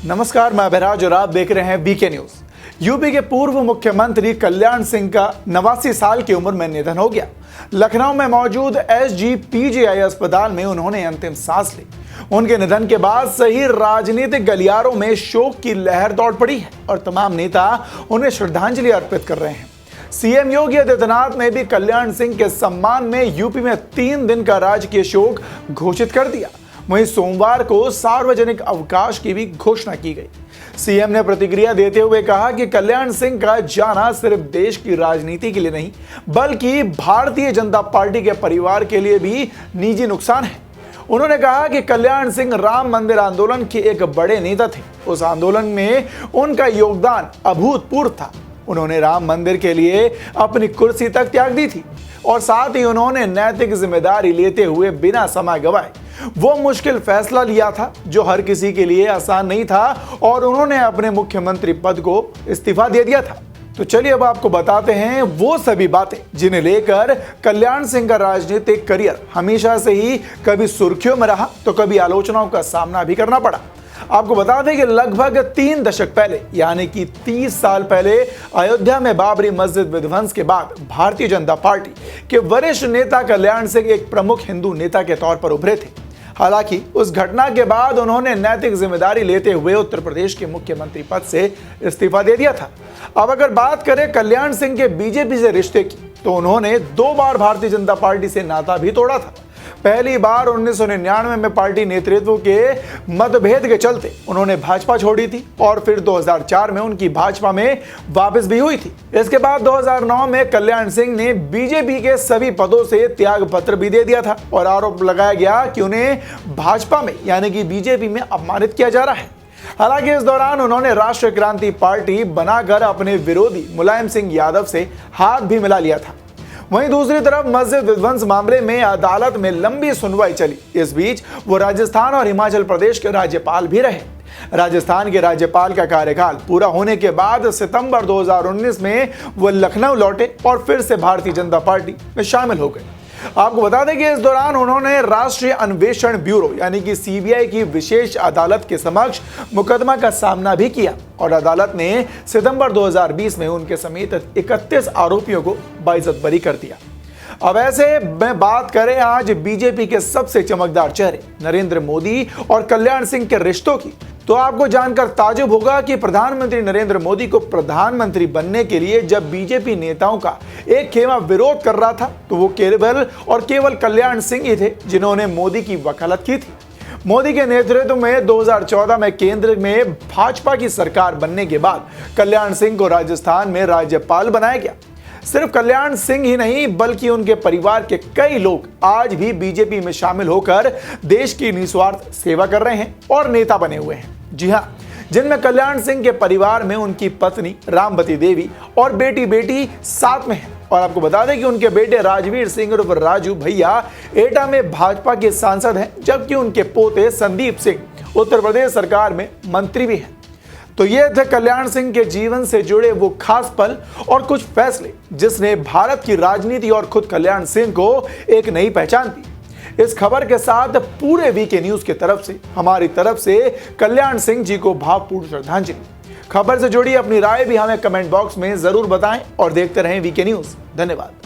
नमस्कार, मैं अभिराज और आप देख रहे हैं बीके न्यूज। यूपी के पूर्व मुख्यमंत्री कल्याण सिंह का 89 साल की उम्र में निधन हो गया। लखनऊ में मौजूद SGPGI अस्पताल में उन्होंने अंतिम सांस ली। उनके निधन के बाद सही राजनीतिक गलियारों में शोक की लहर दौड़ पड़ी है और तमाम नेता उन्हें श्रद्धांजलि अर्पित कर रहे हैं। सीएम योगी आदित्यनाथ ने भी कल्याण सिंह के सम्मान में यूपी में 3 दिन का राजकीय शोक घोषित कर दिया। वहीं सोमवार को सार्वजनिक अवकाश की भी घोषणा की गई। सीएम ने प्रतिक्रिया देते हुए कहा कि कल्याण सिंह का जाना सिर्फ देश की राजनीति के लिए नहीं, बल्कि भारतीय जनता पार्टी के परिवार के लिए भी निजी नुकसान है। उन्होंने कहा कि कल्याण सिंह राम मंदिर आंदोलन के एक बड़े नेता थे। उस आंदोलन में उनका योगदान अभूतपूर्व था। उन्होंने राम मंदिर के लिए अपनी कुर्सी तक त्याग दी थी और साथ ही उन्होंने नैतिक जिम्मेदारी लेते हुए बिना समय गंवाए वो मुश्किल फैसला लिया था जो हर किसी के लिए आसान नहीं था और उन्होंने अपने मुख्यमंत्री पद को इस्तीफा दे दिया था। तो चलिए अब आपको बताते हैं वो सभी बातें जिन्हें लेकर कल्याण सिंह का राजनीतिक करियर हमेशा से ही कभी सुर्खियों में रहा तो कभी आलोचनाओं का सामना भी करना पड़ा। आपको बता दें कि लगभग 3 दशक पहले यानी कि 30 साल पहले अयोध्या में बाबरी मस्जिद विध्वंस के बाद भारतीय जनता पार्टी के वरिष्ठ नेता कल्याण सिंह एक प्रमुख हिंदू नेता के तौर पर उभरे थे। हालांकि उस घटना के बाद उन्होंने नैतिक जिम्मेदारी लेते हुए उत्तर प्रदेश के मुख्यमंत्री पद से इस्तीफा दे दिया था। अब अगर बात करें कल्याण सिंह के बीजेपी से रिश्ते की, तो उन्होंने 2 बार भारतीय जनता पार्टी से नाता भी तोड़ा था। पहली बार 1999 में पार्टी नेतृत्व के मतभेद के चलते उन्होंने भाजपा छोड़ी थी और फिर 2004 में उनकी भाजपा में वापस भी हुई थी। इसके बाद 2009 में कल्याण सिंह ने बीजेपी के सभी पदों से त्याग पत्र भी दे दिया था और आरोप लगाया गया कि उन्हें भाजपा में यानी कि बीजेपी में अपमानित किया जा रहा है। हालांकि इस दौरान उन्होंने राष्ट्रीय क्रांति पार्टी बनाकर अपने विरोधी मुलायम सिंह यादव से हाथ भी मिला लिया था। वहीं दूसरी तरफ मस्जिद विध्वंस मामले में अदालत में लंबी सुनवाई चली। इस बीच वो राजस्थान और हिमाचल प्रदेश के राज्यपाल भी रहे। राजस्थान के राज्यपाल का कार्यकाल पूरा होने के बाद सितंबर 2019 में वो लखनऊ लौटे और फिर से भारतीय जनता पार्टी में शामिल हो गए। आपको बता दें कि इस दौरान उन्होंने राष्ट्रीय अन्वेषण ब्यूरो यानी कि CBI की विशेष अदालत के समक्ष मुकदमा का सामना भी किया और अदालत ने सितंबर 2020 में उनके समेत 31 आरोपियों को बाइज्जत बरी कर दिया। अब ऐसे में बात करें आज बीजेपी के सबसे चमकदार चेहरे नरेंद्र मोदी और कल्याण सिंह के रिश्तों की, तो आपको जानकर ताज्जुब होगा कि प्रधानमंत्री नरेंद्र मोदी को प्रधानमंत्री बनने के लिए जब बीजेपी नेताओं का एक खेमा विरोध कर रहा था तो वो केवल कल्याण सिंह ही थे जिन्होंने मोदी की वकालत की थी। मोदी के नेतृत्व में 2014 में केंद्र में भाजपा की सरकार बनने के बाद कल्याण सिंह को राजस्थान में राज्यपाल बनाया गया। सिर्फ कल्याण सिंह ही नहीं बल्कि उनके परिवार के कई लोग आज भी बीजेपी में शामिल होकर देश की निस्वार्थ सेवा कर रहे हैं और नेता बने हुए हैं। जी हां, जिनमें कल्याण सिंह के परिवार में उनकी पत्नी रामवती देवी और बेटी साथ में है। और आपको बता दें कि उनके बेटे राजवीर सिंह उर्फ राजू भैया एटा में भाजपा के सांसद हैं, जबकि उनके पोते संदीप सिंह उत्तर प्रदेश सरकार में मंत्री भी हैं। तो ये थे कल्याण सिंह के जीवन से जुड़े वो खास पल और कुछ फैसले जिसने भारत की राजनीति और खुद कल्याण सिंह को एक नई पहचान दी। इस खबर के साथ पूरे वीके न्यूज की तरफ से हमारी तरफ से कल्याण सिंह जी को भावपूर्ण श्रद्धांजलि। खबर से जुड़ी अपनी राय भी हमें कमेंट बॉक्स में जरूर बताएं और देखते रहें वीके न्यूज। धन्यवाद।